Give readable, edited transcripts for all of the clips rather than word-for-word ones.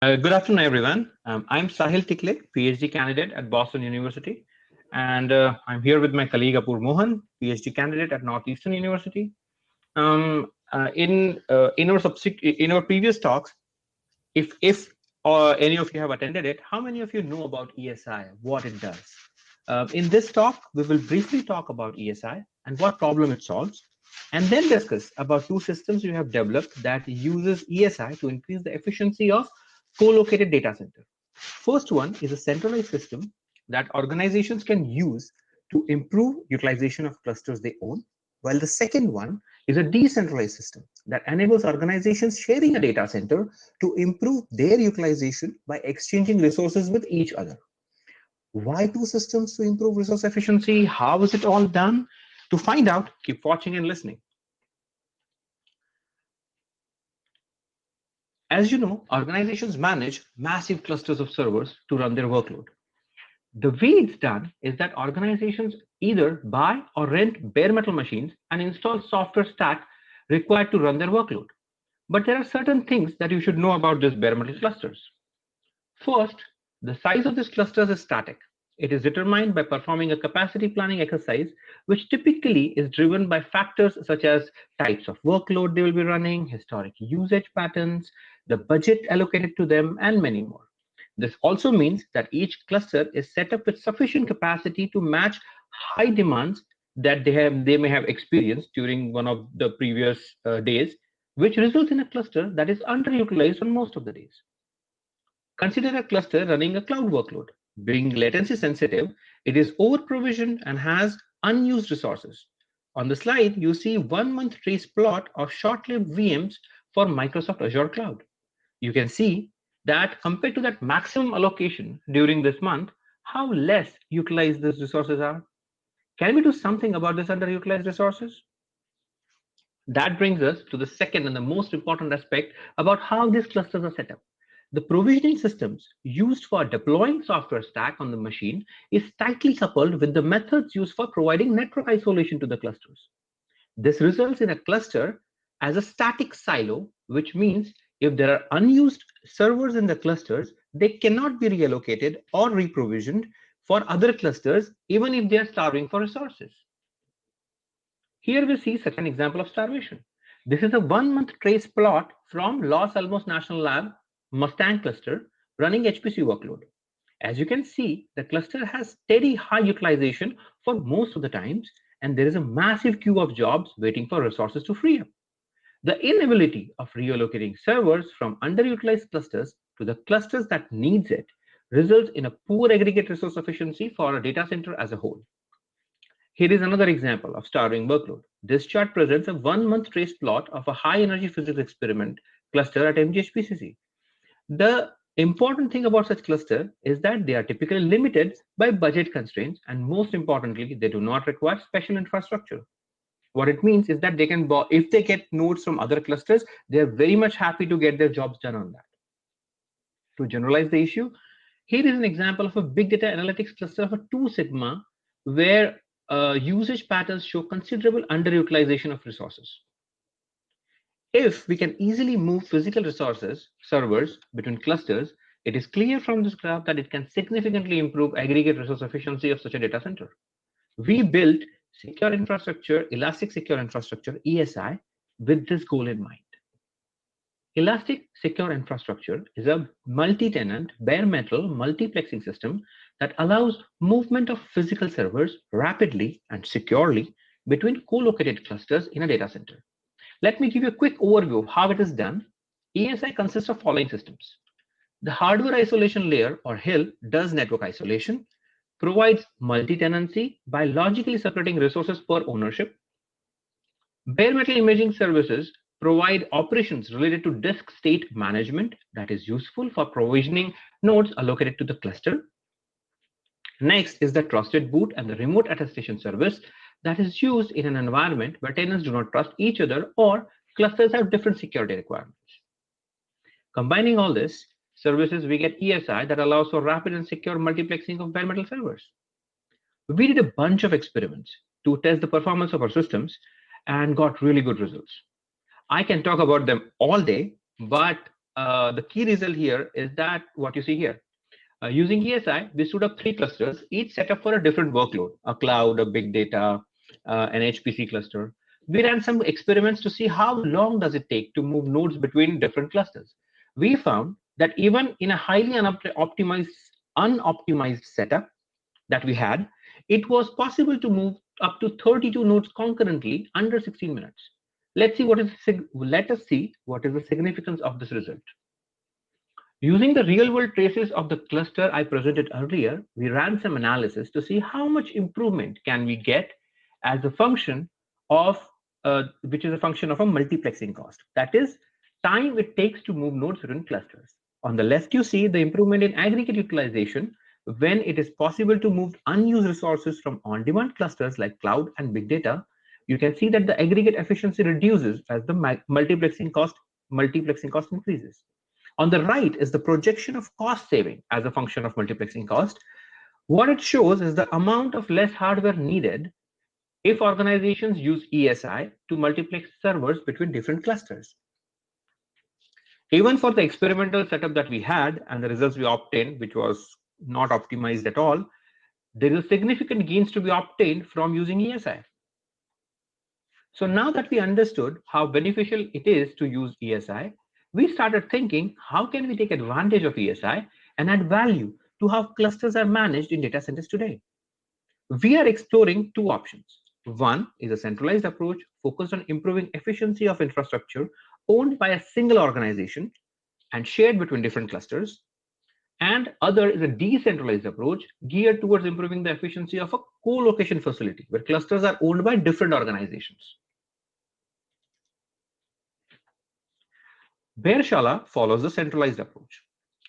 Good afternoon, everyone. I'm Sahil Tikale, PhD candidate at Boston University, and I'm here with my colleague Apoorve Mohan, PhD candidate at Northeastern University. In our previous talks, if any of you have attended it, how many of you know about ESI, what it does? In this talk, we will briefly talk about ESI and what problem it solves, and then discuss about two systems we have developed that uses ESI to increase the efficiency of co-located data center. First one is a centralized system that organizations can use to improve utilization of clusters they own, while the second one is a decentralized system that enables organizations sharing a data center to improve their utilization by exchanging resources with each other. Why two systems to improve resource efficiency? How is it all done? To find out, keep watching and listening. As you know, organizations manage massive clusters of servers to run their workload. The way it's done is that organizations either buy or rent bare metal machines and install software stack required to run their workload. But there are certain things that you should know about these bare metal clusters. First, the size of these clusters is static. It is determined by performing a capacity planning exercise, which typically is driven by factors such as types of workload they will be running, historic usage patterns, the budget allocated to them, and many more. This also means that each cluster is set up with sufficient capacity to match high demands that they may have experienced during one of the previous days, which results in a cluster that is underutilized on most of the days. Consider a cluster running a cloud workload. Being latency sensitive, it is over-provisioned and has unused resources. On the slide, you see 1 month trace plot of short-lived VMs for Microsoft Azure Cloud. You can see that compared to that maximum allocation during this month, how less utilized these resources are. Can we do something about this underutilized resources? That brings us to the second and the most important aspect about how these clusters are set up. The provisioning systems used for deploying software stack on the machine is tightly coupled with the methods used for providing network isolation to the clusters. This results in a cluster as a static silo, which means if there are unused servers in the clusters, they cannot be reallocated or reprovisioned for other clusters, even if they are starving for resources. Here we see such an example of starvation. This is a 1 month trace plot from Los Alamos National Lab Mustang cluster running HPC workload. As you can see, the cluster has steady high utilization for most of the times, and there is a massive queue of jobs waiting for resources to free up. The inability of reallocating servers from underutilized clusters to the clusters that needs it results in a poor aggregate resource efficiency for a data center as a whole. Here is another example of starving workload. This chart presents a 1 month trace plot of a high energy physics experiment cluster at MGHPCC. The important thing about such cluster is that they are typically limited by budget constraints, and most importantly, they do not require special infrastructure. What it means is that they can, if they get nodes from other clusters, they are very much happy to get their jobs done on that. To generalize the issue, here is an example of a big data analytics cluster of a 2 sigma where usage patterns show considerable underutilization of resources. If we can easily move physical resources, servers, between clusters, it is clear from this graph that it can significantly improve aggregate resource efficiency of such a data center. We built secure infrastructure, elastic secure infrastructure, ESI, with this goal in mind. Elastic Secure Infrastructure is a multi-tenant, bare metal multiplexing system that allows movement of physical servers rapidly and securely between co-located clusters in a data center. Let me give you a quick overview of how it is done. ESI consists of following systems. The hardware isolation layer, or HIL, does network isolation, provides multi-tenancy by logically separating resources per ownership. Bare metal imaging services provide operations related to disk state management that is useful for provisioning nodes allocated to the cluster. Next is the trusted boot and the remote attestation service that is used in an environment where tenants do not trust each other or clusters have different security requirements. Combining all this services, we get ESI that allows for rapid and secure multiplexing of bare metal servers. We did a bunch of experiments to test the performance of our systems and got really good results. I can talk about them all day, but the key result here is that what you see here. Using ESI, we stood up 3 clusters, each set up for a different workload, a cloud, a big data, an HPC cluster. We ran some experiments to see how long does it take to move nodes between different clusters. We found that even in a highly unoptimized setup that we had, it was possible to move up to 32 nodes concurrently under 16 minutes. Let us see what is the significance of this result. Using the real-world traces of the cluster I presented earlier, we ran some analysis to see how much improvement can we get as a function of, which is a function of a multiplexing cost. That is, time it takes to move nodes within clusters. On the left, you see the improvement in aggregate utilization when it is possible to move unused resources from on-demand clusters like cloud and big data. You can see that the aggregate efficiency reduces as the multiplexing cost increases. On the right is the projection of cost saving as a function of multiplexing cost. What it shows is the amount of less hardware needed if organizations use ESI to multiplex servers between different clusters. Even for the experimental setup that we had and the results we obtained, which was not optimized at all, there is significant gains to be obtained from using ESI. So now that we understood how beneficial it is to use ESI, we started thinking, how can we take advantage of ESI and add value to how clusters are managed in data centers today? We are exploring 2 options. One is a centralized approach focused on improving efficiency of infrastructure owned by a single organization and shared between different clusters. And other is a decentralized approach geared towards improving the efficiency of a co-location facility where clusters are owned by different organizations. Bearshala follows the centralized approach.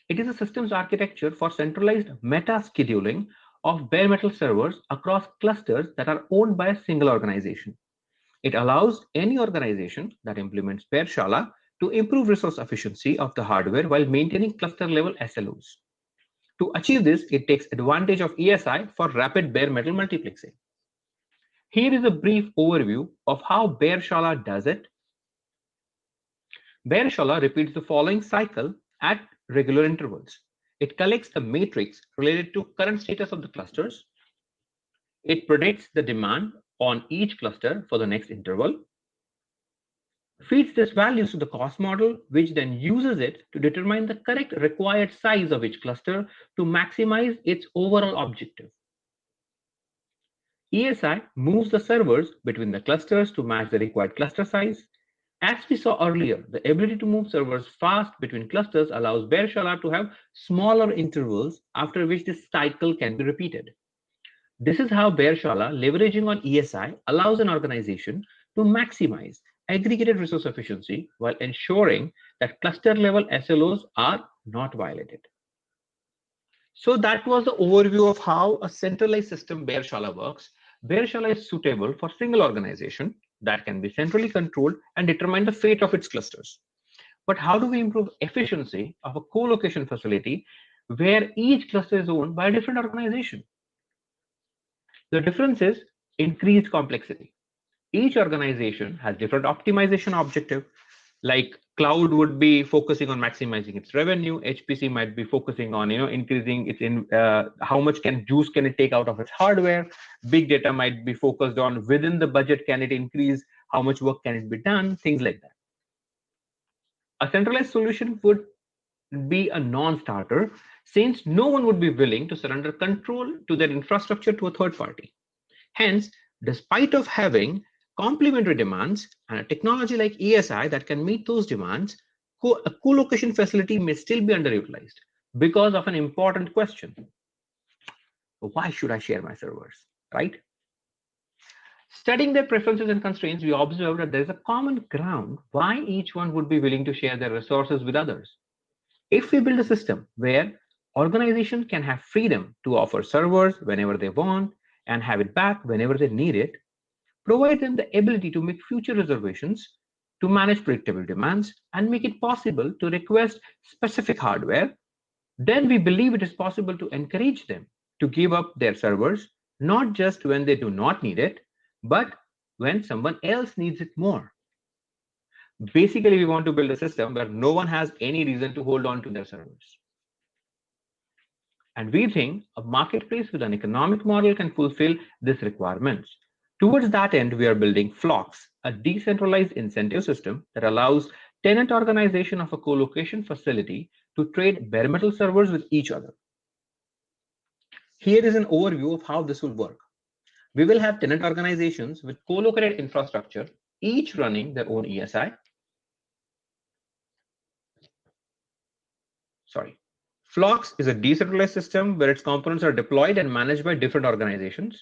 It is a systems architecture for centralized meta-scheduling of bare metal servers across clusters that are owned by a single organization. It allows any organization that implements Bearshala to improve resource efficiency of the hardware while maintaining cluster-level SLOs. To achieve this, it takes advantage of ESI for rapid bare metal multiplexing. Here is a brief overview of how Bearshala does it. Bearshala repeats the following cycle at regular intervals. It collects the matrix related to current status of the clusters. It predicts the demand on each cluster for the next interval, feeds these values to the cost model, which then uses it to determine the correct required size of each cluster to maximize its overall objective. ESI moves the servers between the clusters to match the required cluster size. As we saw earlier, the ability to move servers fast between clusters allows Bearshala to have smaller intervals after which this cycle can be repeated. This is how Bearshala, leveraging on ESI, allows an organization to maximize aggregated resource efficiency while ensuring that cluster-level SLOs are not violated. So that was the overview of how a centralized system Bearshala works. Bearshala is suitable for single organization that can be centrally controlled and determine the fate of its clusters. But how do we improve efficiency of a co-location facility where each cluster is owned by a different organization? The difference is increased complexity. Each organization has different optimization objective. Like cloud would be focusing on maximizing its revenue. HPC might be focusing on increasing its how much juice can it take out of its hardware. Big data might be focused on within the budget can it increase, how much work can it be done, things like that. A centralized solution would be a non-starter since no one would be willing to surrender control to their infrastructure to a third party. Hence, despite of having complementary demands and a technology like ESI that can meet those demands, a co-location facility may still be underutilized because of an important question. Why should I share my servers, right? Studying their preferences and constraints, we observe that there is a common ground why each one would be willing to share their resources with others. If we build a system where organizations can have freedom to offer servers whenever they want and have it back whenever they need it, provide them the ability to make future reservations, to manage predictable demands, and make it possible to request specific hardware, then we believe it is possible to encourage them to give up their servers, not just when they do not need it, but when someone else needs it more. Basically, we want to build a system where no one has any reason to hold on to their servers. And we think a marketplace with an economic model can fulfill these requirements. Towards that end, we are building Flocks, a decentralized incentive system that allows tenant organization of a co-location facility to trade bare metal servers with each other. Here is an overview of how this will work. We will have tenant organizations with co-located infrastructure, each running their own ESI. Flocks is a decentralized system where its components are deployed and managed by different organizations.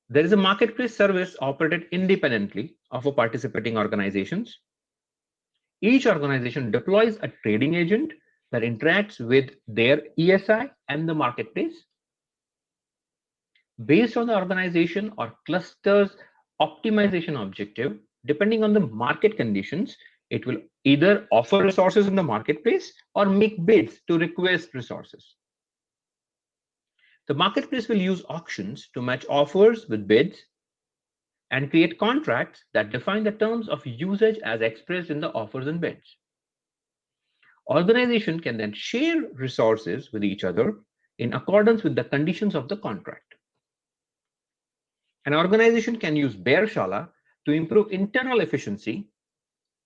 There is a marketplace service operated independently of a participating organizations. Each organization deploys a trading agent that interacts with their ESI and the marketplace. Based on the organization or cluster's optimization objective, depending on the market conditions, it will either offer resources in the marketplace or make bids to request resources. The marketplace will use auctions to match offers with bids and create contracts that define the terms of usage as expressed in the offers and bids. Organization can then share resources with each other in accordance with the conditions of the contract. An organization can use Bearshala to improve internal efficiency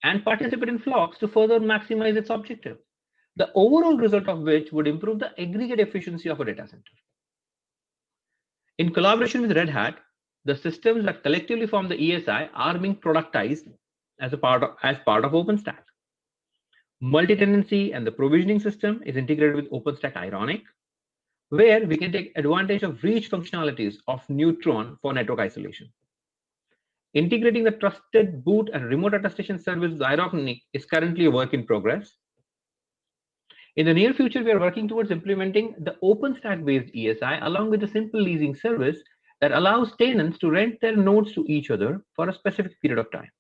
and participate in Flocks to further maximize its objective, the overall result of which would improve the aggregate efficiency of a data center. In collaboration with Red Hat, the systems that collectively form the ESI are being productized as part of OpenStack. Multi-tenancy and the provisioning system is integrated with OpenStack Ironic, where we can take advantage of reach functionalities of Neutron for network isolation. Integrating the trusted boot and remote attestation service with Ironic is currently a work in progress. In the near future, we are working towards implementing the OpenStack-based ESI along with a simple leasing service that allows tenants to rent their nodes to each other for a specific period of time.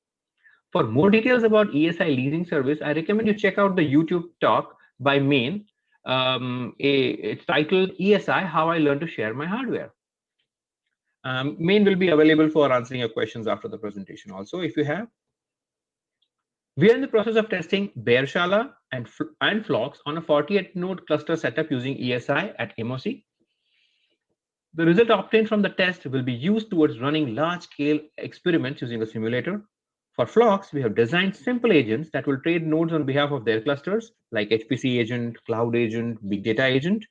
For more details about ESI leasing service, I recommend you check out the YouTube talk by Main. It's titled ESI, How I Learned to Share My Hardware. Main will be available for answering your questions after the presentation also, if you have. We are in the process of testing Bearshala and Flocks on a 48-node cluster setup using ESI at MOC. The result obtained from the test will be used towards running large-scale experiments using a simulator. For Flocks, we have designed simple agents that will trade nodes on behalf of their clusters, like HPC agent, cloud agent, big data agent.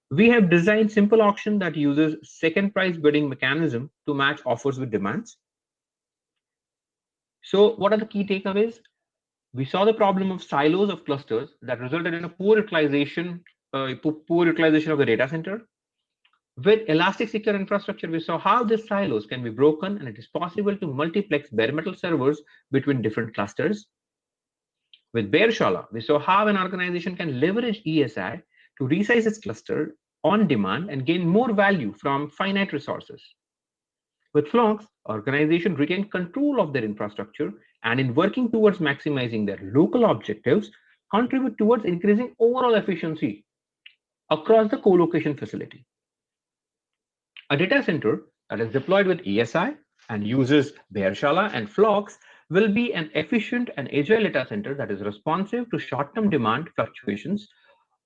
We have designed simple auction that uses second price bidding mechanism to match offers with demands. So what are the key takeaways? We saw the problem of silos of clusters that resulted in a poor utilization of the data center. With elastic secure infrastructure, we saw how these silos can be broken, and it is possible to multiplex bare metal servers between different clusters. With Bearshala, we saw how an organization can leverage ESI to resize its cluster on demand and gain more value from finite resources. With Flocks, organizations retain control of their infrastructure and in working towards maximizing their local objectives, contribute towards increasing overall efficiency across the co-location facility. A data center that is deployed with ESI and uses Bearshala and Flocks will be an efficient and agile data center that is responsive to short-term demand fluctuations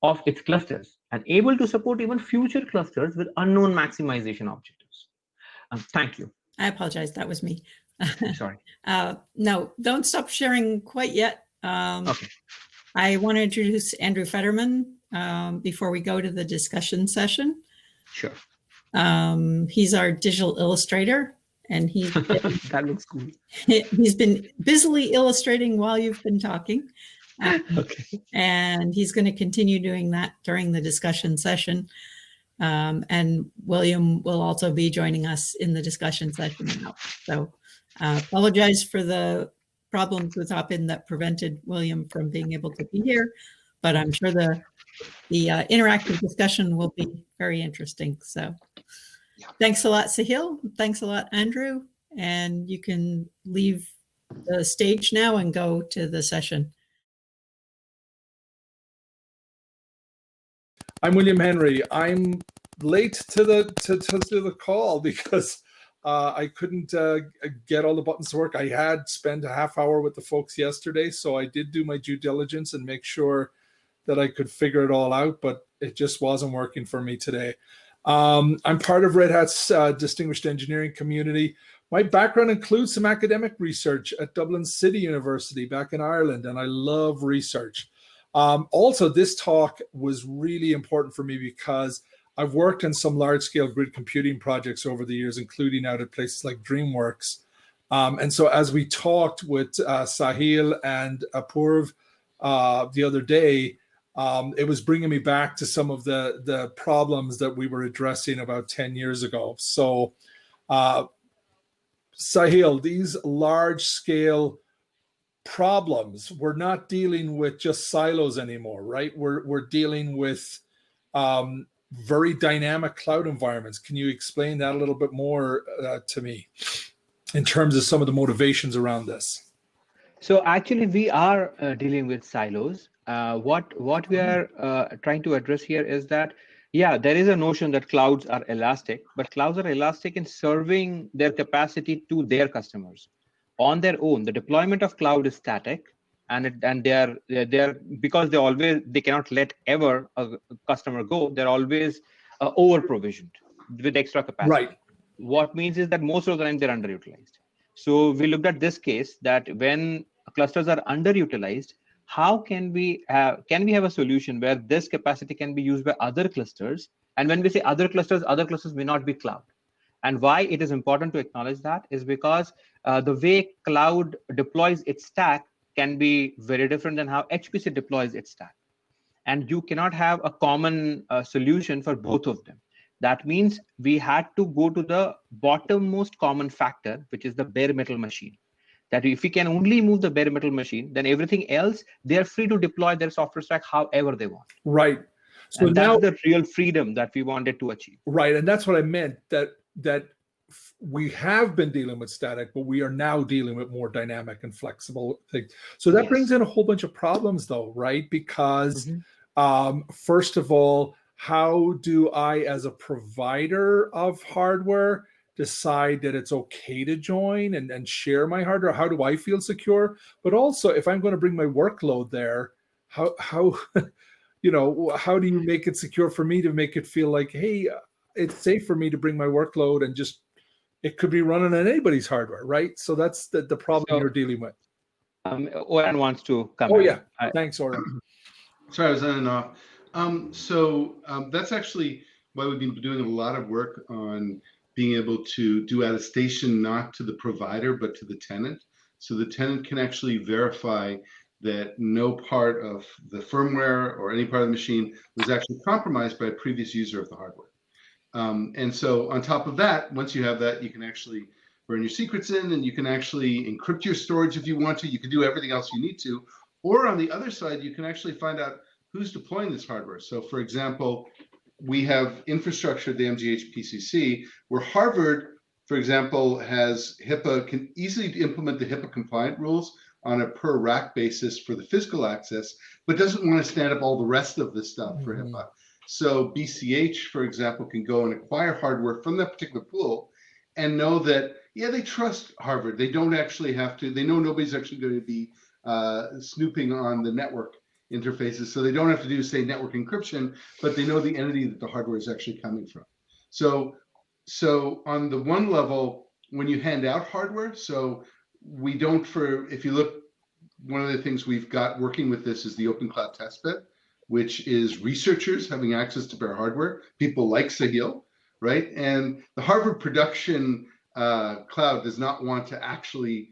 of its clusters and able to support even future clusters with unknown maximization objectives. Thank you. I apologize. That was me. Sorry. No, don't stop sharing quite yet. Okay. I want to introduce Andrew Fetterman before we go to the discussion session. Sure. He's our digital illustrator, and he's been, that looks cool. He's been busily illustrating while you've been talking. Okay. And he's going to continue doing that during the discussion session. And William will also be joining us in the discussion session now. So apologize for the problems with Hopin that prevented William from being able to be here, but I'm sure the interactive discussion will be very interesting. So thanks a lot, Sahil. Thanks a lot, Andrew. And you can leave the stage now and go to the session. I'm William Henry. I'm late to the call because I couldn't get all the buttons to work. I had spent a half hour with the folks yesterday, so I did do my due diligence and make sure that I could figure it all out, but it just wasn't working for me today. I'm part of Red Hat's distinguished engineering community. My background includes some academic research at Dublin City University back in Ireland, and I love research. Also, this talk was really important for me because I've worked on some large-scale grid computing projects over the years, including out at places like DreamWorks. And so as we talked with Sahil and Apoorve the other day, it was bringing me back to some of the problems that we were addressing about 10 years ago. So Sahil, these large-scale problems, we're not dealing with just silos anymore, right? We're dealing with very dynamic cloud environments. Can you explain that a little bit more to me in terms of some of the motivations around this? So actually, we are dealing with silos. What we are trying to address here is that, yeah, there is a notion that clouds are elastic, but clouds are elastic in serving their capacity to their customers. On their own, the deployment of cloud is static, and they're because they cannot let ever a customer go. They're always over provisioned with extra capacity. Right. What means is that most of the time they're underutilized. So we looked at this case that when clusters are underutilized, how can we have a solution where this capacity can be used by other clusters? And when we say other clusters may not be cloud. And why it is important to acknowledge that is because the way cloud deploys its stack can be very different than how HPC deploys its stack. And you cannot have a common solution for both of them. That means we had to go to the bottommost common factor, which is the bare metal machine. That if we can only move the bare metal machine, then everything else, they're free to deploy their software stack however they want. Right. So and now, that's the real freedom that we wanted to achieve. Right. And that's what I meant, that we have been dealing with static, but we are now dealing with more dynamic and flexible things. So that brings in a whole bunch of problems though, right? Because first of all, how do I, as a provider of hardware, decide that it's okay to join and share my hardware? How do I feel secure? But also, if I'm going to bring my workload there, how you know, how do you make it secure for me to make it feel like, hey, it's safe for me to bring my workload and just, it could be running on anybody's hardware, right? So that's the problem you're dealing with. Oren wants to come in. Oh, yeah. Thanks, Oren. Sorry, I was on and off. That's actually why we've been doing a lot of work on being able to do attestation not to the provider, but to the tenant. So the tenant can actually verify that no part of the firmware or any part of the machine was actually compromised by a previous user of the hardware. And so on top of that, once you have that, you can actually burn your secrets in, and you can actually encrypt your storage if you want to. You can do everything else you need to. Or on the other side, you can actually find out who's deploying this hardware. So for example, we have infrastructure at the MGH PCC where Harvard, for example, has HIPAA, can easily implement the HIPAA compliant rules on a per rack basis for the physical access, but doesn't want to stand up all the rest of the stuff for HIPAA. So BCH, for example, can go and acquire hardware from that particular pool and know that, yeah, they trust Harvard. They don't actually have to, they know nobody's actually going to be snooping on the network interfaces. So they don't have to do, say, network encryption, but they know the entity that the hardware is actually coming from. So on the one level, when you hand out hardware, so we don't, if you look, one of the things we've got working with this is the Open Cloud Testbed, which is researchers having access to bare hardware, people like Sahil, right? And the Harvard production cloud does not want to actually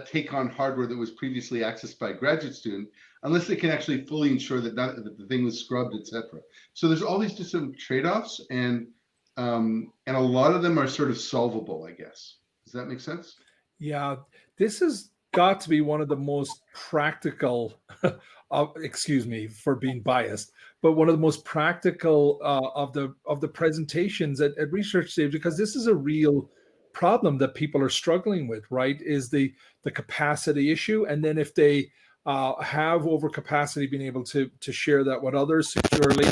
take on hardware that was previously accessed by a graduate student unless they can actually fully ensure that the thing was scrubbed, etc. So there's all these different trade-offs, and a lot of them are sort of solvable, I guess. Does that make sense? Yeah, this has got to be one of the most practical, excuse me for being biased, but one of the most practical of the presentations at Research Stage, because this is a real problem that people are struggling with, right? Is the capacity issue, and then if they have overcapacity, being able to share that with others securely,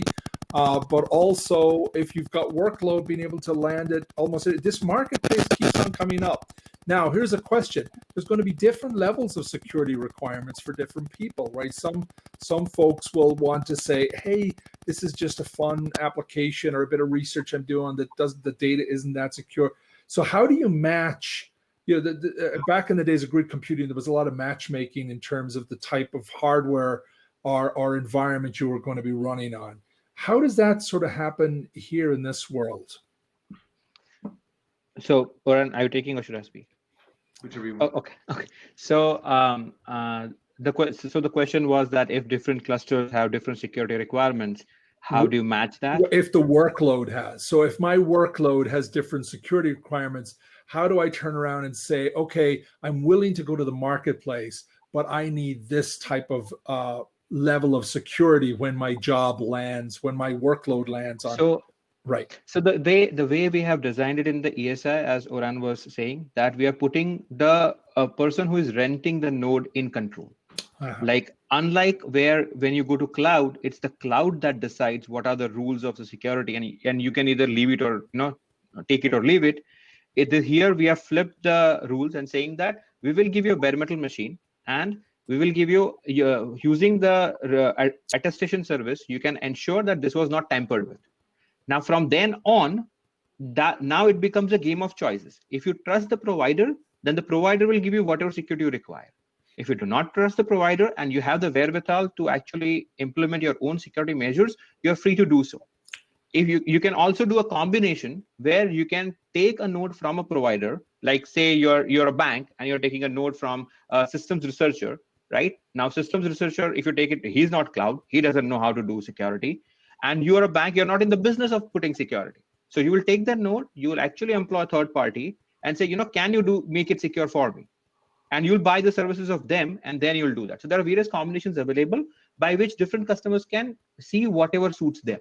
but also if you've got workload, being able to land it almost. This marketplace keeps on coming up. Now, here's a question. There's going to be different levels of security requirements for different people, right? Some folks will want to say, hey, this is just a fun application or a bit of research I'm doing that the data isn't that secure. So how do you match, back in the days of grid computing, there was a lot of matchmaking in terms of the type of hardware or environment you were going to be running on. How does that sort of happen here in this world? So, Oran, are you taking or should I speak? Whichever you want. Oh, okay. So, the question was that if different clusters have different security requirements, how do you match that? If the workload has. So if my workload has different security requirements, how do I turn around and say, okay, I'm willing to go to the marketplace, but I need this type of level of security when my job lands, when my workload lands on. So, right. So the way we have designed it in the ESI, as Oran was saying, that we are putting the person who is renting the node in control. Like, unlike when you go to cloud, it's the cloud that decides what are the rules of the security, and you can either leave it or take it or leave it. Here we have flipped the rules and saying that we will give you a bare metal machine, and we will give you using the attestation service. You can ensure that this was not tampered with. Now, from then on, now it becomes a game of choices. If you trust the provider, then the provider will give you whatever security you require. If you do not trust the provider and you have the wherewithal to actually implement your own security measures, you're free to do so. If you can also do a combination where you can take a node from a provider, like say you're a bank and you're taking a node from a systems researcher, right? Now, systems researcher, if you take it, he's not cloud, he doesn't know how to do security. And you are a bank, you're not in the business of putting security. So you will take that node, you will actually employ a third party and say, can you make it secure for me? And you'll buy the services of them, and then you'll do that. So there are various combinations available by which different customers can see whatever suits them.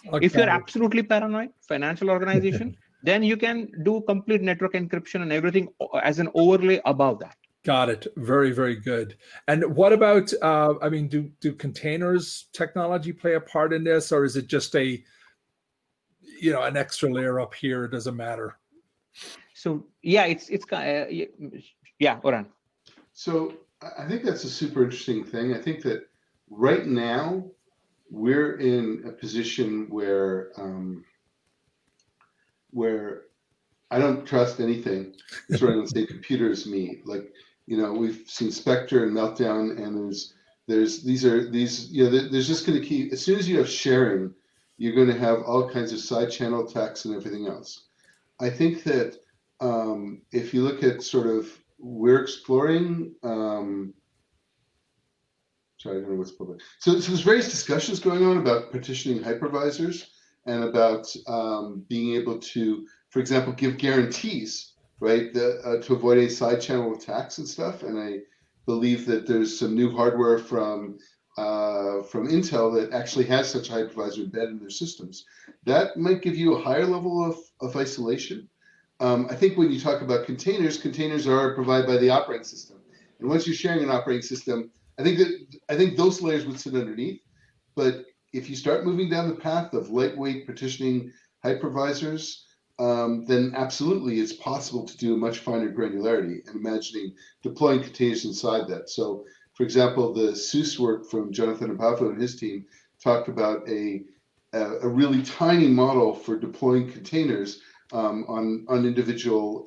Okay. If you're absolutely paranoid, financial organization, then you can do complete network encryption and everything as an overlay above that. Got it. Very, very good. And what about, do containers technology play a part in this, or is it just an extra layer up here? It doesn't matter. So yeah, yeah, Oran. So I think that's a super interesting thing. I think that right now we're in a position where I don't trust anything that's running on the same computer as me. Like, we've seen Spectre and Meltdown, and there's just going to keep, as soon as you have sharing, you're going to have all kinds of side channel attacks and everything else. I think that if you look at sort of, we're exploring, sorry, I don't know what's public. So there's various discussions going on about partitioning hypervisors and about being able to, for example, give guarantees, right, to avoid any side channel attacks and stuff. And I believe that there's some new hardware from Intel that actually has such a hypervisor embedded in their systems. That might give you a higher level of isolation. I think when you talk about containers are provided by the operating system. And once you're sharing an operating system, I think those layers would sit underneath. But if you start moving down the path of lightweight partitioning hypervisors, then absolutely it's possible to do a much finer granularity and imagining deploying containers inside that. So, for example, the SUSE work from Jonathan Apafo and his team talked about a really tiny model for deploying containers on individual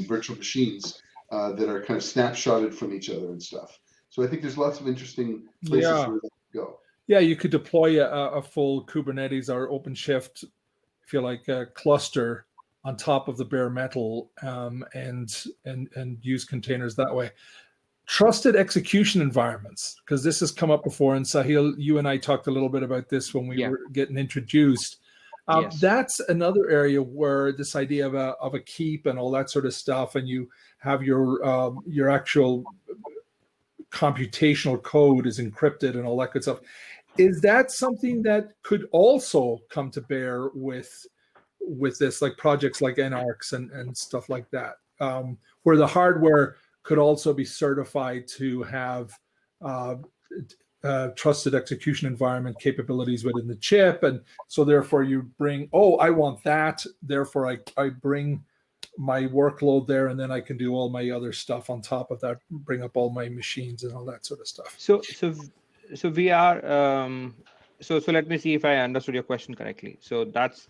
virtual machines that are kind of snapshotted from each other and stuff. So I think there's lots of interesting places where that could go. Yeah, you could deploy a full Kubernetes or OpenShift, if you like, a cluster on top of the bare metal and use containers that way. Trusted execution environments, because this has come up before, and Sahil, you and I talked a little bit about this when we were getting introduced. Yes. That's another area where this idea of a keep and all that sort of stuff, and you have your actual computational code is encrypted and all that good stuff. Is that something that could also come to bear with this, like projects like NARCs and stuff like that, where the hardware could also be certified to have trusted execution environment capabilities within the chip. And so therefore you bring, oh, I want that. Therefore I bring my workload there, and then I can do all my other stuff on top of that, bring up all my machines and all that sort of stuff. So we are so let me see if I understood your question correctly. So that's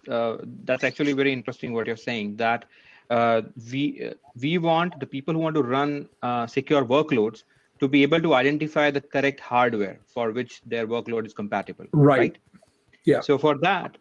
actually very interesting what you're saying, that we want the people who want to run secure workloads to be able to identify the correct hardware for which their workload is compatible, right? Yeah. So for that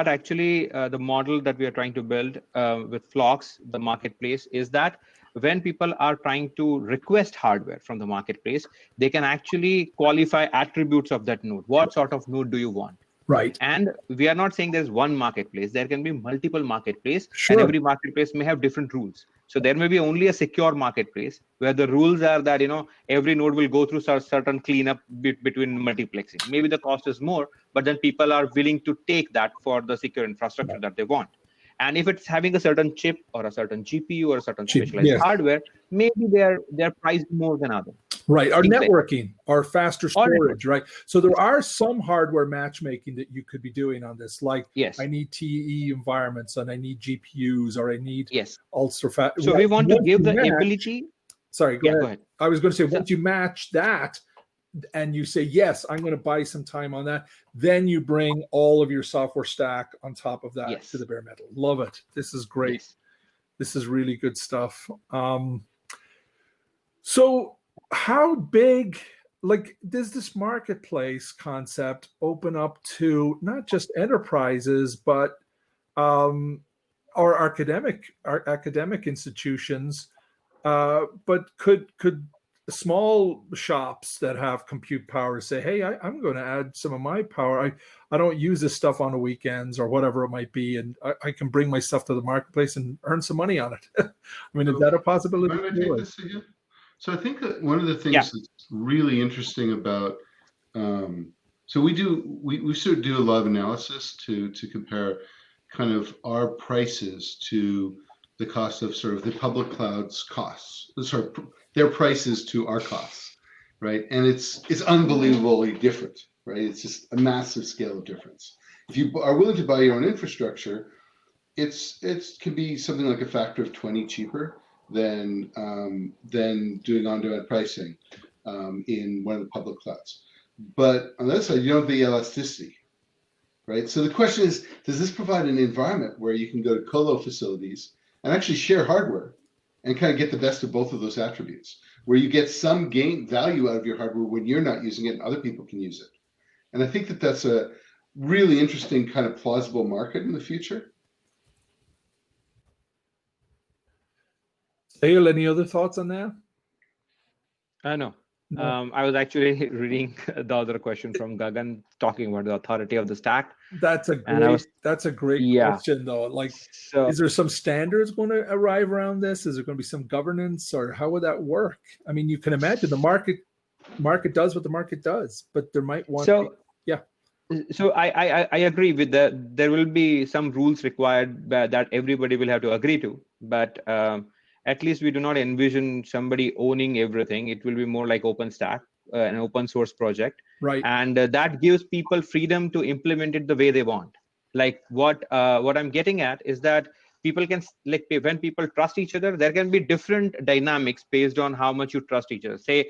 actually, the model that we are trying to build with Flocks, the marketplace, is that when people are trying to request hardware from the marketplace, they can actually qualify attributes of that node. What sort of node do you want? Right. And we are not saying there's one marketplace. There can be multiple marketplaces, Sure. and every marketplace may have different rules. So there may be only a secure marketplace where the rules are that, every node will go through certain cleanup between multiplexing. Maybe the cost is more, but then people are willing to take that for the secure infrastructure that they want. And if it's having a certain chip or a certain GPU or a certain specialized hardware, maybe they're priced more than others. Right. Or networking or faster storage, right? So there are some hardware matchmaking that you could be doing on this, like I need TE environments and I need GPUs or I need ultra fast. So we want to give the ability. Sorry, go ahead. I was going to say, once you match that and you say, yes, I'm going to buy some time on that, then you bring all of your software stack on top of that to the bare metal. Love it. This is great. This is really good stuff. So how big, does this marketplace concept open up to not just enterprises, but or academic institutions, but could small shops that have compute power say, hey, I'm going to add some of my power. I don't use this stuff on the weekends or whatever it might be, and I can bring my stuff to the marketplace and earn some money on it. I mean, is that a possibility? So I think that one of the things that's really interesting about, so we sort of do a lot of analysis to compare kind of our prices to the cost of sort of the public cloud's costs, their prices to our costs, right? And it's unbelievably different, right? It's just a massive scale of difference. If you are willing to buy your own infrastructure, it can be something like a factor of 20 cheaper than doing on-demand pricing in one of the public clouds. But on the other side, you don't have the elasticity, right? So the question is, does this provide an environment where you can go to colo facilities and actually share hardware and kind of get the best of both of those attributes, where you get some value out of your hardware when you're not using it and other people can use it? And I think that that's a really interesting kind of plausible market in the future. Sahil, any other thoughts on that? No. I was actually reading the other question from Gagan talking about the authority of the stack. That's a great question, though. Is there some standards going to arrive around this? Is there going to be some governance, or how would that work? I mean, you can imagine the market does what the market does, but there might want to be, So I agree with that. There will be some rules required that everybody will have to agree to, but at least we do not envision somebody owning everything. It will be more like OpenStack, an open source project, right? And that gives people freedom to implement it the way they want. Like what I'm getting at is that people can, like, when people trust each other, there can be different dynamics based on how much you trust each other. Say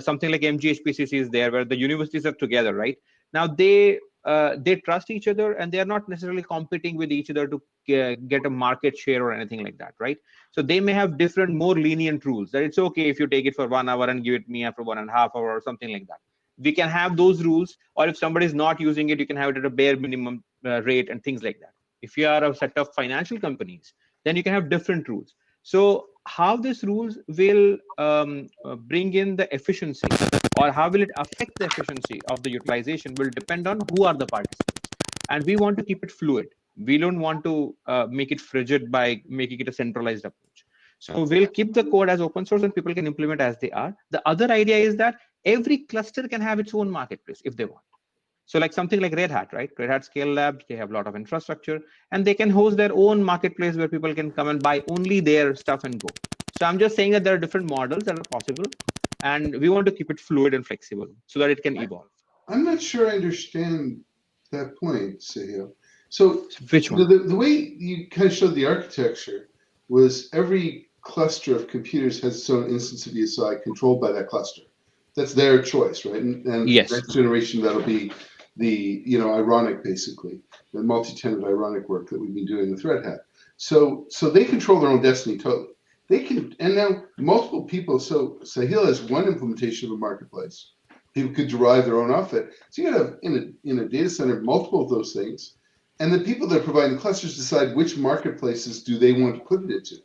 something like MGHPCC is there, where the universities are together, right? Now they trust each other, and they are not necessarily competing with each other to get a market share or anything like that, right? So they may have different, more lenient rules, that it's okay if you take it for 1 hour and give it me after 1.5 hours or something like that. We can have those rules, or if somebody is not using it, you can have it at a bare minimum rate and things like that. If you are a set of financial companies, then you can have different rules. So how these rules will bring in the efficiency, or how will it affect the efficiency of the utilization, will depend on who are the participants. And we want to keep it fluid. We don't want to make it frigid by making it a centralized approach. So we'll keep the code as open source and people can implement as they are. The other idea is that every cluster can have its own marketplace if they want. So like something like Red Hat, right? Red Hat Scale Labs, they have a lot of infrastructure, and they can host their own marketplace where people can come and buy only their stuff and go. So I'm just saying that there are different models that are possible, and we want to keep it fluid and flexible so that it can evolve. I'm not sure I understand that point, Sahil. So Which one? the way you kind of showed the architecture was every cluster of computers has its own instance of ESI controlled by that cluster. That's their choice, right? And Yes. next generation, that'll be the, ironic, basically, the multi-tenant ironic work that we've been doing with Red Hat. So they control their own destiny totally. They can, and now multiple people, so Sahil has one implementation of a marketplace. People could derive their own off it. So you have in a data center multiple of those things, and the people that are providing clusters decide which marketplaces do they want to put it into.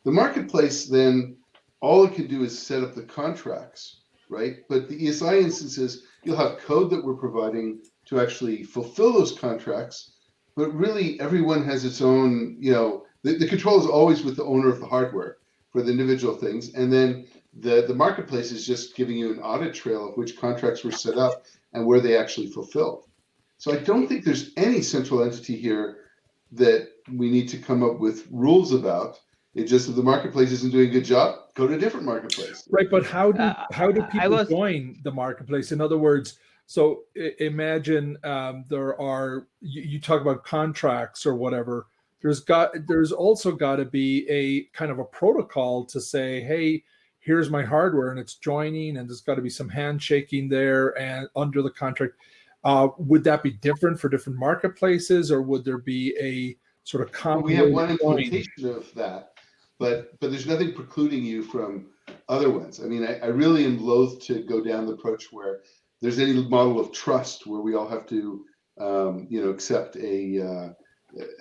The marketplace then, all it can do is set up the contracts, right? But the ESI instances, you'll have code that we're providing to actually fulfill those contracts, but really everyone has its own, the control is always with the owner of the hardware for the individual things, and then the marketplace is just giving you an audit trail of which contracts were set up and where they actually fulfilled. So I don't think there's any central entity here that we need to come up with rules about. It's just if the marketplace isn't doing a good job, go to a different marketplace. Right, but how do I people was- join the marketplace? In other words, so imagine there are you talk about contracts or whatever. There's also got to be a kind of a protocol to say, hey, here's my hardware and it's joining, and there's got to be some handshaking there and under the contract. Would that be different for different marketplaces, or would there be a sort of common? We have one implementation of that, but there's nothing precluding you from other ones. I mean, I really am loath to go down the approach where there's any model of trust where we all have to, accept a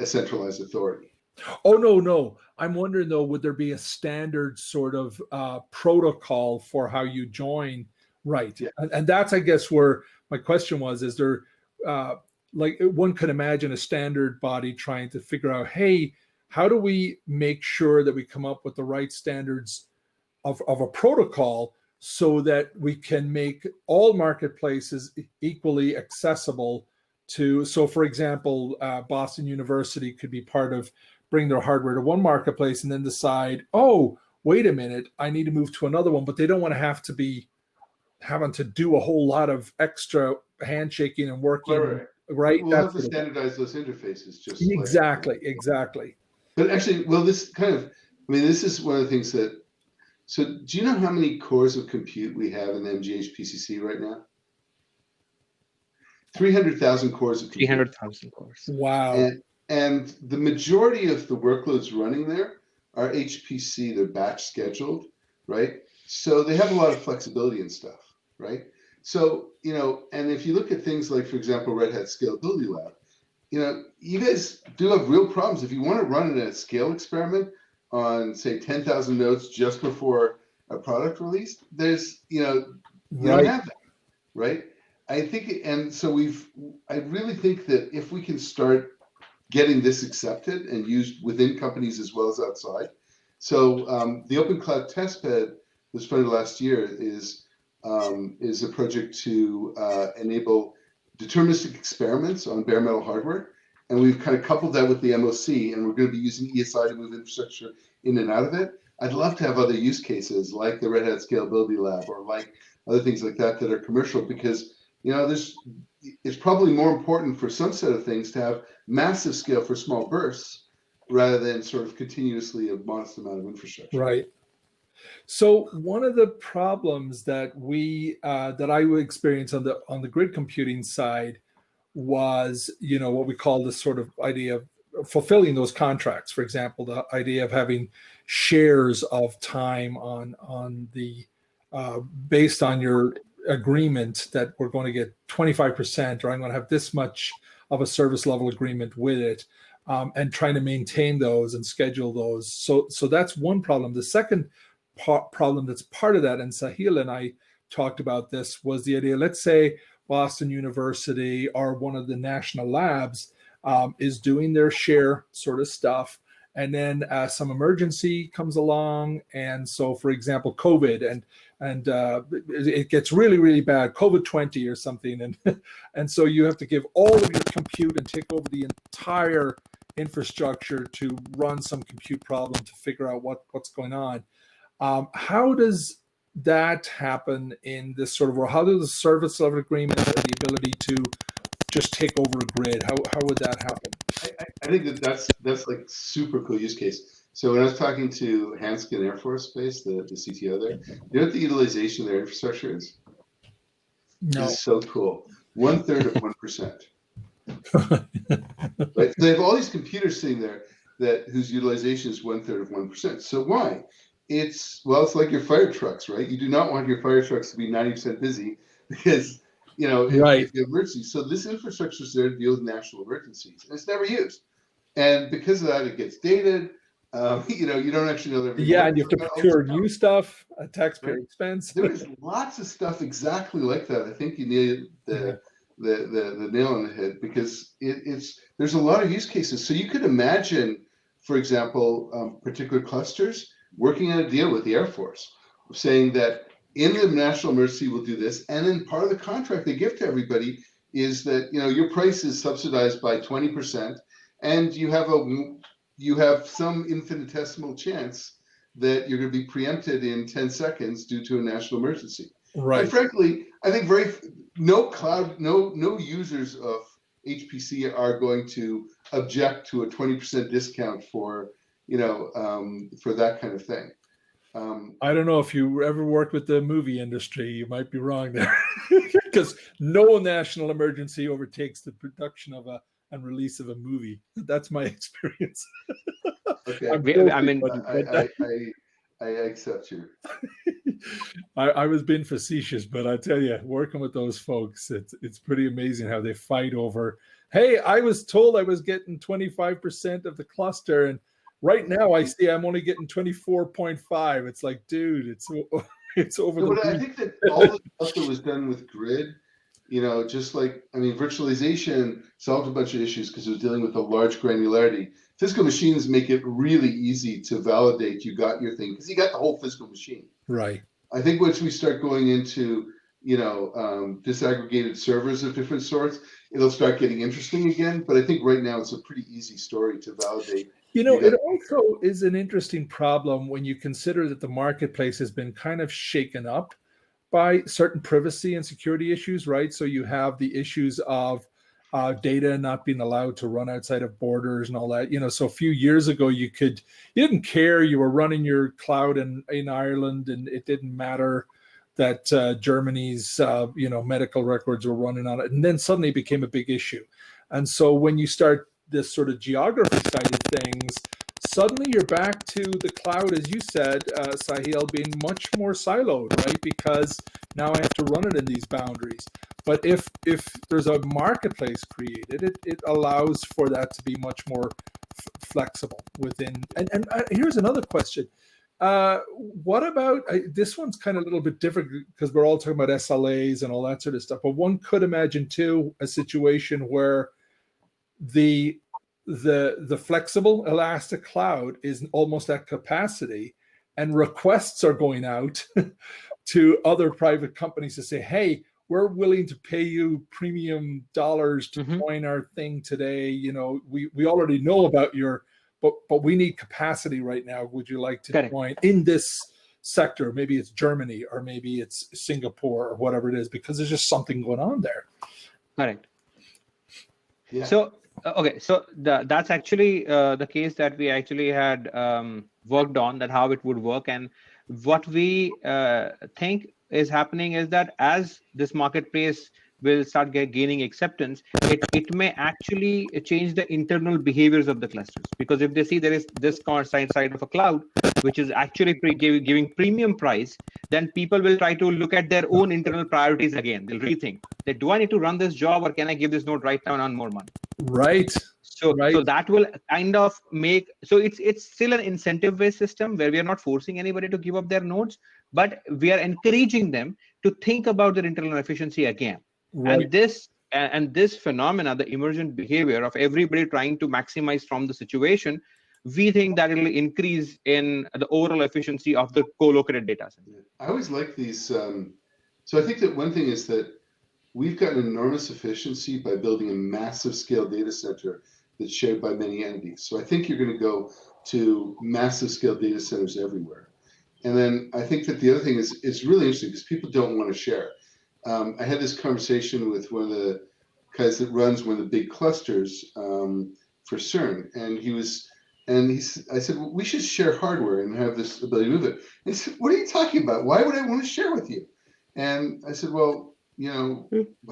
centralized authority. Oh, no. I'm wondering though, would there be a standard sort of protocol for how you join? Right. Yeah. And that's, I guess, where my question was, is there, like one could imagine a standard body trying to figure out, hey, how do we make sure that we come up with the right standards of a protocol so that we can make all marketplaces equally accessible to, so for example, Boston University could be part of bring their hardware to one marketplace and then decide, oh, wait a minute, I need to move to another one, but they don't want to have to be having to do a whole lot of extra handshaking and working, right? We'll have to standardize those interfaces just exactly. But actually, well, this is one of the things that, so do you know how many cores of compute we have in MGH PCC right now? 300,000 cores of compute. 300,000 cores. Wow. And the majority of the workloads running there are HPC, they're batch scheduled, right? So they have a lot of flexibility and stuff, right? So, and if you look at things like, for example, Red Hat Scalability Lab, you guys do have real problems. If you want to run a scale experiment on, say, 10,000 nodes just before a product release, there's, you don't have that, right? I think, and so I really think that if we can start getting this accepted and used within companies as well as outside. So the Open Cloud Testbed was funded last year is a project to enable deterministic experiments on bare metal hardware. And we've kind of coupled that with the MOC, and we're going to be using ESI to move infrastructure in and out of it. I'd love to have other use cases like the Red Hat Scalability Lab or like other things like that that are commercial, because it's probably more important for some set of things to have massive scale for small bursts rather than sort of continuously a modest amount of infrastructure. Right. So one of the problems that that I would experience on the grid computing side was, what we call this sort of idea of fulfilling those contracts. For example, the idea of having shares of time on the based on your agreement that we're going to get 25%, or I'm going to have this much of a service level agreement with it, and trying to maintain those and schedule those. So that's one problem. The second problem that's part of that, and Sahil and I talked about this, was the idea, let's say Boston University or one of the national labs is doing their share sort of stuff, and then some emergency comes along, and so for example COVID, and it gets really, really bad, COVID-20 or something, and so you have to give all of your compute and take over the entire infrastructure to run some compute problem to figure out what's going on. How does that happen in this sort of world? How do the service level agreements and the ability to just take over a grid, how would that happen? I think that's like super cool use case. So when I was talking to Hanskin Air Force Base, the CTO there, you know what the utilization of their infrastructure is? No. It's so cool. 1/3 of 1%. Right? So they have all these computers sitting there whose utilization is 1/3 of 1%. So why? It's like your fire trucks, right? You do not want your fire trucks to be 90% busy because Right. if you have emergencies. So this infrastructure is there to deal with national emergencies, and it's never used. And because of that, it gets dated. You don't actually know that. Yeah, and you have to procure new stuff at taxpayer expense. There is lots of stuff exactly like that. I think you need the nail on the head because there's a lot of use cases. So you could imagine, for example, particular clusters working on a deal with the Air Force, saying that in the national emergency we'll do this, and then part of the contract they give to everybody is that your price is subsidized by 20%, and you have some infinitesimal chance that you're going to be preempted in 10 seconds due to a national emergency. Right. And frankly, I think no users of HPC are going to object to a 20% discount for that kind of thing. I don't know if you ever worked with the movie industry, you might be wrong there, because no national emergency overtakes the production of and release of a movie. That's my experience. Okay. I accept you. I was being facetious, but I tell you, working with those folks, it's pretty amazing how they fight over, hey, I was told I was getting 25% of the cluster, and right now I see I'm only getting 24.5. It's like, dude, it's over the But I think that all the stuff that was done with grid, virtualization solved a bunch of issues because it was dealing with a large granularity. Physical machines make it really easy to validate you got your thing because you got the whole physical machine. Right. I think once we start going into disaggregated servers of different sorts, it'll start getting interesting again. But I think right now it's a pretty easy story to validate. It also is an interesting problem when you consider that the marketplace has been kind of shaken up by certain privacy and security issues, right? So you have the issues of data not being allowed to run outside of borders and all that. So a few years ago, you didn't care. You were running your cloud in Ireland, and it didn't matter that Germany's medical records were running on it. And then suddenly it became a big issue. And so when you start this sort of geography side of things, suddenly you're back to the cloud, as you said, Sahil, being much more siloed, right? Because now I have to run it in these boundaries. But if there's a marketplace created, it allows for that to be much more flexible within. And here's another question. What about, this one's kind of a little bit different because we're all talking about SLAs and all that sort of stuff. But one could imagine, too, a situation where the flexible elastic cloud is almost at capacity, and requests are going out to other private companies to say, hey, we're willing to pay you premium dollars to join our thing today. We already know about but we need capacity right now. Would you like to join in this sector? Maybe it's Germany, or maybe it's Singapore, or whatever it is, because there's just something going on there. Correct. Yeah. So that's actually the case that we actually had worked on, that how it would work. And what we think is happening is that as this marketplace will start gaining acceptance, it may actually change the internal behaviors of the clusters, because if they see there is this side of a cloud which is actually giving premium price, then people will try to look at their own internal priorities again. They'll rethink that, do I need to run this job, or can I give this node right now and earn more money? Right. So that will kind of make, so it's still an incentive based system where we are not forcing anybody to give up their nodes, but we are encouraging them to think about their internal efficiency again. Right. And this phenomena, the emergent behavior of everybody trying to maximize from the situation, we think that it will increase in the overall efficiency of the co-located data center. I always like these. So I think that one thing is that we've got an enormous efficiency by building a massive scale data center that's shared by many entities. So I think you're going to go to massive scale data centers everywhere. And then I think that the other thing is, it's really interesting because people don't want to share. I had this conversation with one of the guys that runs one of the big clusters for CERN, and I said, well, we should share hardware and have this ability to move it. And he said, what are you talking about? Why would I want to share with you? And I said, well,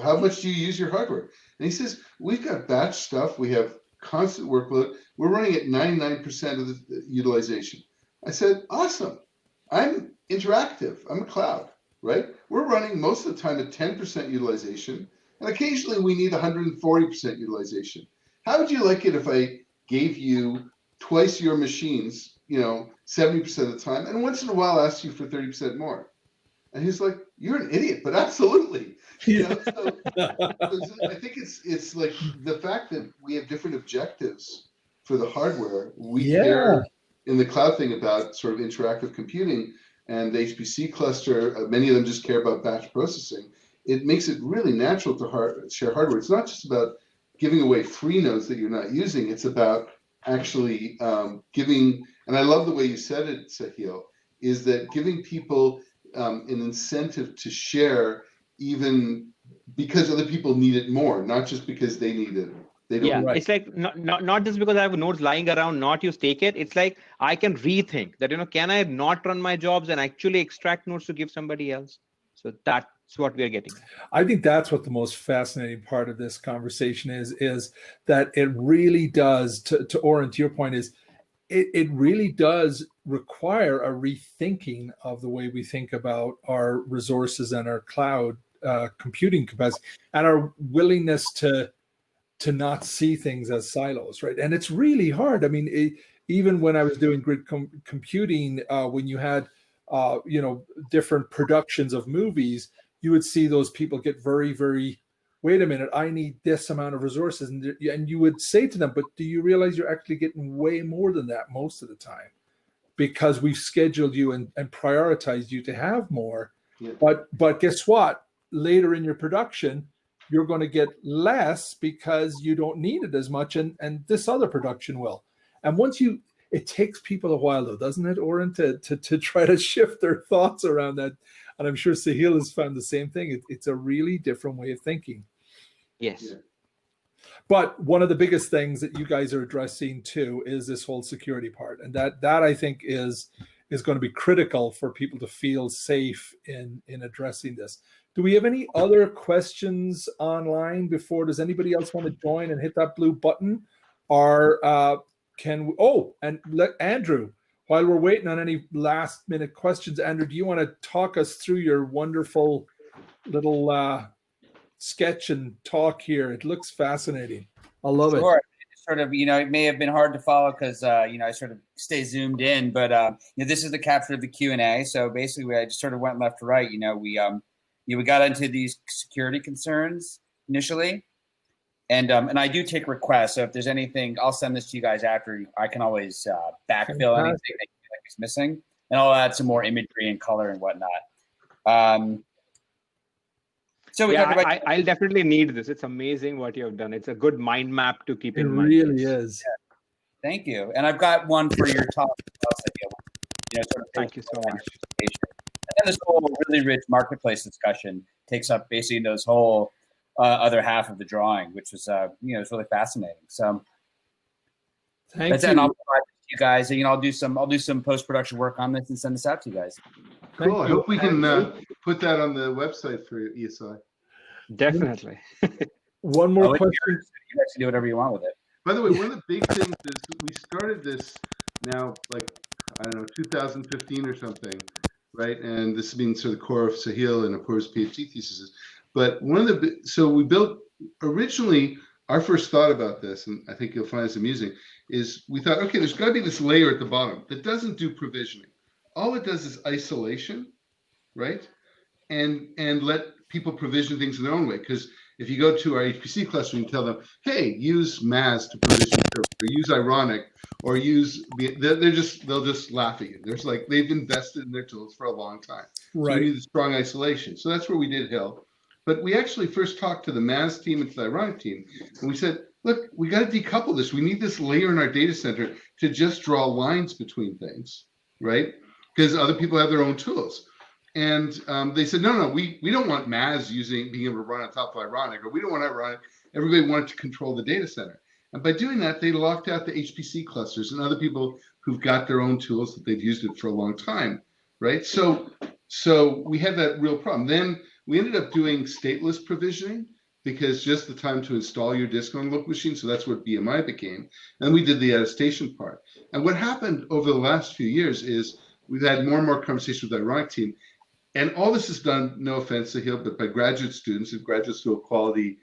how much do you use your hardware? And he says, we've got batch stuff. We have constant workload. We're running at 99% of the utilization. I said, awesome. I'm interactive. I'm a cloud, right? We're running most of the time at 10% utilization, and occasionally we need 140% utilization. How would you like it if I gave you twice your machines, 70% of the time, and once in a while asked you for 30% more? And he's like, you're an idiot, but absolutely. So I think it's like the fact that we have different objectives for the hardware. We care in the cloud thing about sort of interactive computing, and the HPC cluster, many of them just care about batch processing. It makes it really natural to share hardware. It's not just about giving away free nodes that you're not using. It's about actually giving, and I love the way you said it, Sahil, is that giving people an incentive to share, even because other people need it more, not just because they need it. It's like not just because I have nodes lying around, not use take it. It's like I can rethink that, can I not run my jobs and actually extract nodes to give somebody else? So that's what we are getting. I think that's what the most fascinating part of this conversation is that it really does, to Oren, to your point, is it really does require a rethinking of the way we think about our resources and our cloud computing capacity and our willingness to not see things as silos, right? And it's really hard. I mean, even when I was doing grid computing, when you had, different productions of movies, you would see those people get very, very, wait a minute, I need this amount of resources. And you would say to them, but do you realize you're actually getting way more than that most of the time? Because we've scheduled you and prioritized you to have more. Yeah. But guess what? Later in your production, you're going to get less because you don't need it as much, and this other production will. And it takes people a while though, doesn't it, Oren, to try to shift their thoughts around that. And I'm sure Sahil has found the same thing. It's a really different way of thinking. Yes. Yeah. But one of the biggest things that you guys are addressing too is this whole security part. And that I think is going to be critical for people to feel safe in addressing this. Do we have any other questions online before? Does anybody else want to join and hit that blue button? Or and let Andrew, while we're waiting on any last minute questions, Andrew, do you want to talk us through your wonderful little sketch and talk here? It looks fascinating. I love it. Sort of, it may have been hard to follow because, I sort of stay zoomed in, but, this is the capture of the Q&A. So basically I just sort of went left to right. We got into these security concerns initially, and I do take requests. So if there's anything, I'll send this to you guys after. I can always backfill anything that you feel like is missing, and I'll add some more imagery and color and whatnot. So I'll definitely need this. It's amazing what you have done. It's a good mind map to keep in mind. It really is. Yeah. Thank you. And I've got one for your talk. Thank you so much. And then this whole really rich marketplace discussion takes up basically those whole other half of the drawing, which was it's really fascinating. So thank you. And I'll provide this to you guys. I'll do some post-production work on this and send this out to you guys. Cool. I hope we can put that on the website for ESI. Definitely. One more question. You guys can do whatever you want with it. By the way, one of the big things is we started this now, 2015 or something, right? And this has been sort of the core of Sahil and Apoorve's PhD thesis. But so we built, originally, our first thought about this, and I think you'll find this amusing, is we thought, okay, there's got to be this layer at the bottom that doesn't do provisioning. All it does is isolation, right? And let people provision things in their own way. Because if you go to our HPC cluster and you tell them, hey, use MAS to provision, or use Ironic, or they'll just laugh at you. There's they've invested in their tools for a long time. Right. So we need the strong isolation. So that's where we did Hill. But we actually first talked to the MAS team and to the Ironic team, and we said, look, we got to decouple this. We need this layer in our data center to just draw lines between things, right? because other people have their own tools. And they said, no, we don't want MAS being able to run on top of Ironic, or we don't want Ironic. Everybody wanted to control the data center. And by doing that, they locked out the HPC clusters and other people who've got their own tools that they've used it for a long time, right? So we had that real problem. Then we ended up doing stateless provisioning, because just the time to install your disk on a local machine, so that's what BMI became. And we did the attestation part. And what happened over the last few years is we've had more and more conversations with the Ironic team. And all this is done, no offense to Sahil, but by graduate students and graduate school quality,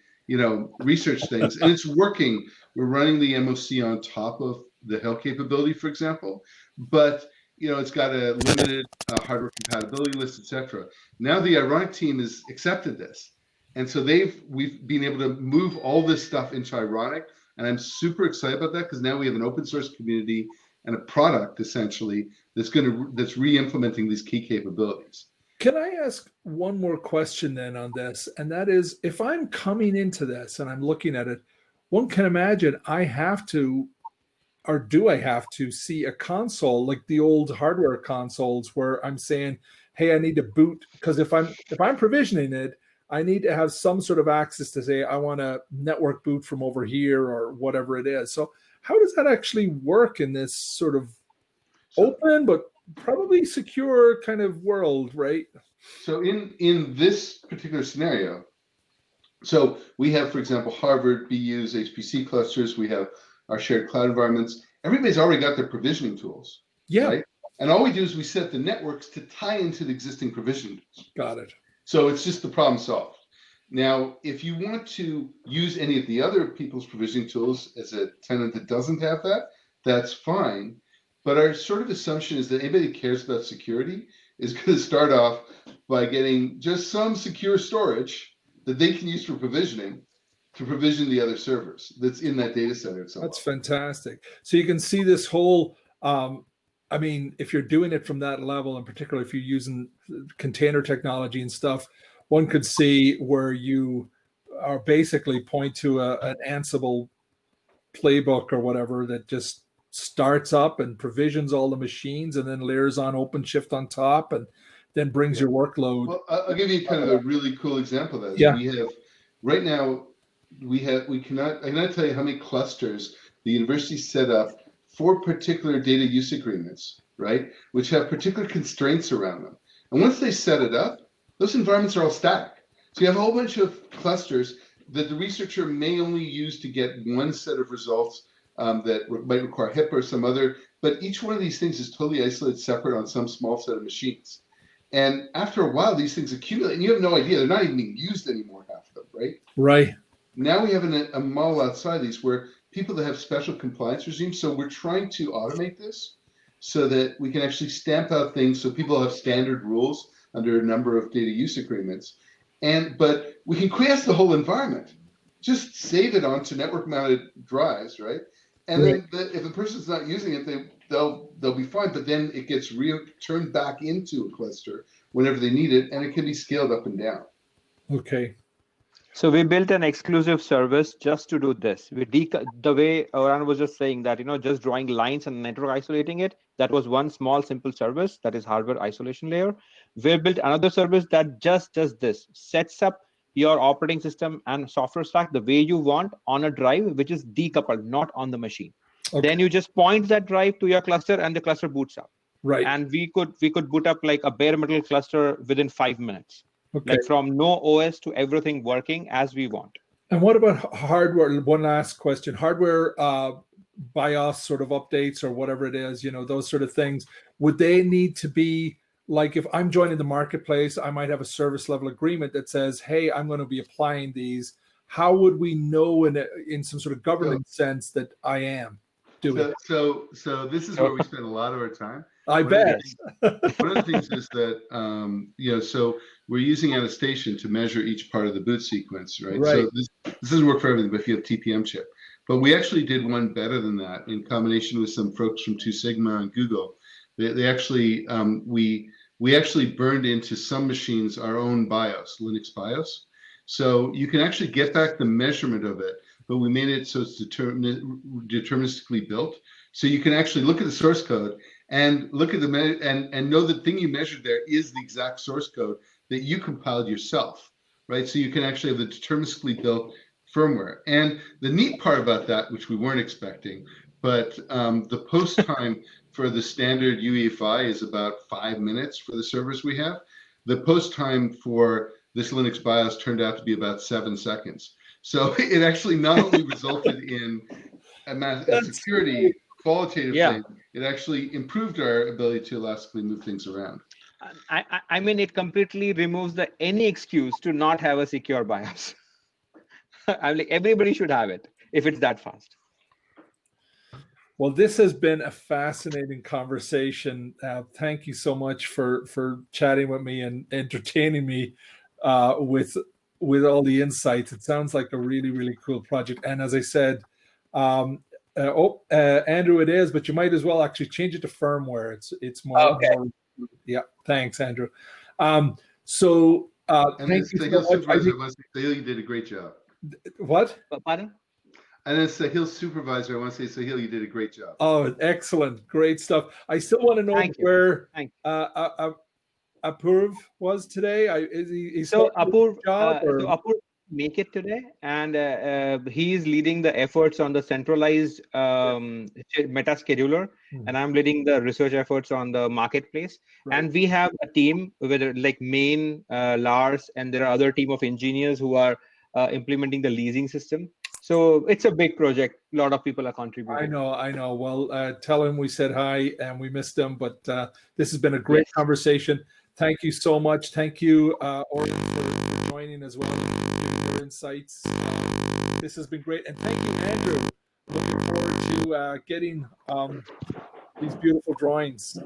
research things. And it's working. We're running the MOC on top of the Hill capability, for example. But it's got a limited hardware compatibility list, etc. Now the Ironic team has accepted this. And so we've been able to move all this stuff into Ironic, and I'm super excited about that, because now we have an open source community and a product essentially that's re-implementing these key capabilities. Can I ask one more question then on this? And that is, if I'm coming into this and I'm looking at it, one can imagine I have to, or do I have to see a console like the old hardware consoles where I'm saying, hey, I need to boot, because if I'm provisioning it, I need to have some sort of access to say, I want to network boot from over here or whatever it is. So how does that actually work in this sort of open but probably secure kind of world, right? So in this particular scenario, so we have, for example, Harvard, BU's HPC clusters. We have our shared cloud environments. Everybody's already got their provisioning tools. Yeah. Right? And all we do is we set the networks to tie into the existing provisioning tools. Got it. So it's just the problem solved. Now, if you want to use any of the other people's provisioning tools as a tenant that doesn't have that, that's fine. But our sort of assumption is that anybody that cares about security is going to start off by getting just some secure storage that they can use for provisioning to provision the other servers that's in that data center itself. That's fantastic. So you can see this whole, if you're doing it from that level, and particularly if you're using container technology and stuff, one could see where you are basically point to an Ansible playbook or whatever that just starts up and provisions all the machines and then layers on OpenShift on top and then brings your workload. Well, I'll give you kind of a really cool example of that. Yeah. We have right now, I cannot tell you how many clusters the university set up for particular data use agreements, right? Which have particular constraints around them. And once they set it up, those environments are all static. So you have a whole bunch of clusters that the researcher may only use to get one set of results that might require HIPAA or some other, but each one of these things is totally isolated, separate on some small set of machines. And after a while, these things accumulate, and you have no idea. They're not even being used anymore, half of them, right? Right. Now we have a model outside these where people that have special compliance regimes, so we're trying to automate this so that we can actually stamp out things so people have standard rules under a number of data use agreements. But we can quiesce the whole environment. Just save it onto network-mounted drives, right? And then if the person's not using it, they'll be fine. But then it gets turned back into a cluster whenever they need it, and it can be scaled up and down. Okay. So we built an exclusive service just to do this. The way Oran was just saying that, just drawing lines and network isolating it, that was one small simple service, that is hardware isolation layer. We built another service that just does this, sets up your operating system and software stack the way you want on a drive, which is decoupled, not on the machine. Okay. Then you just point that drive to your cluster and the cluster boots up. Right. And we could boot up like a bare metal cluster within 5 minutes. Okay. Like from no OS to everything working as we want. And what about hardware? One last question. Hardware BIOS sort of updates or whatever it is, those sort of things. Would they need to be like, if I'm joining the marketplace, I might have a service level agreement that says, hey, I'm going to be applying these. How would we know in some sort of governance sense that I am doing it? So this is where we spend a lot of our time. I bet. One of the things is that, so we're using attestation to measure each part of the boot sequence, right? So this doesn't work for everything, but if you have TPM chip. But we actually did one better than that in combination with some folks from 2 Sigma and Google. They actually, we actually burned into some machines our own BIOS, Linux BIOS. So you can actually get back the measurement of it, but we made it so it's deterministically built. So you can actually look at the source code and look at the and know the thing you measured there is the exact source code that you compiled yourself, right? So you can actually have the deterministically built firmware. And the neat part about that, which we weren't expecting, but the post time for the standard UEFI is about 5 minutes for the servers we have. The post time for this Linux BIOS turned out to be about 7 seconds. So it actually not only resulted in a security qualitative thing, it actually improved our ability to elastically move things around. I mean, it completely removes any excuse to not have a secure BIOS. I'm like, everybody should have it if it's that fast. Well, this has been a fascinating conversation. Thank you so much for chatting with me and entertaining me with all the insights. It sounds like a really, really cool project. And as I said, Andrew, it is, but you might as well actually change it to firmware. It's more. Okay. Yeah. Thanks, Andrew. So thank you so much. Sahil, you did a great job. What? Pardon? And then Sahil's supervisor, I want to say, Sahil, you did a great job. Oh, excellent. Great stuff. I still want to know where Apoorve was today. So Apoorve make it today, and he is leading the efforts on the centralized meta scheduler, and I'm leading the research efforts on the marketplace. Right. And we have a team with like Main, Lars, and there are other team of engineers who are implementing the leasing system. So it's a big project. A lot of people are contributing. I know. Well, tell him we said hi and we missed him, but this has been a great conversation. Thank you so much. Thank you, Orion, for joining as well, giving your insights. This has been great. And thank you, Andrew. Looking forward to getting these beautiful drawings.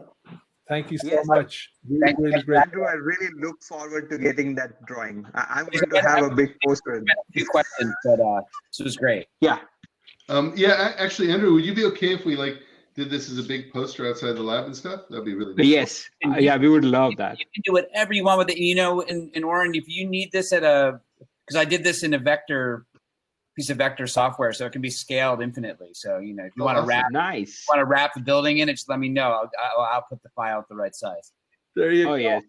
Thank you so much. Really great. Andrew, I really look forward to getting that drawing. I'm going to have a big poster. A few questions, but this was great. Yeah. Actually, Andrew, would you be okay if we did this as a big poster outside the lab and stuff? That'd be really nice. Yes. We would love that. You can do whatever you want with it. You know, in Oren, if you need this because I did this in a piece of vector software, so it can be scaled infinitely. So, you know, if you want to wrap the building in it, just let me know. I'll put the file at the right size. There you go. Oh, yes.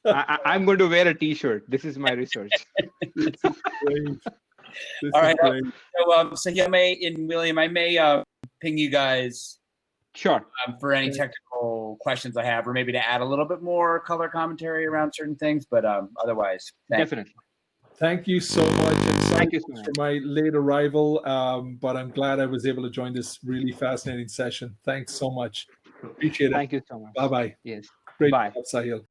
I'm going to wear a T-shirt. This is my research. All right. So I may ping you guys. Sure. For any technical questions I have, or maybe to add a little bit more color commentary around certain things, but otherwise, definitely. Thank you so much. And thank you for my late arrival, but I'm glad I was able to join this really fascinating session. Thanks so much. Appreciate it. Thank you so much. Bye-bye. Yes. Great. Bye. Sahil.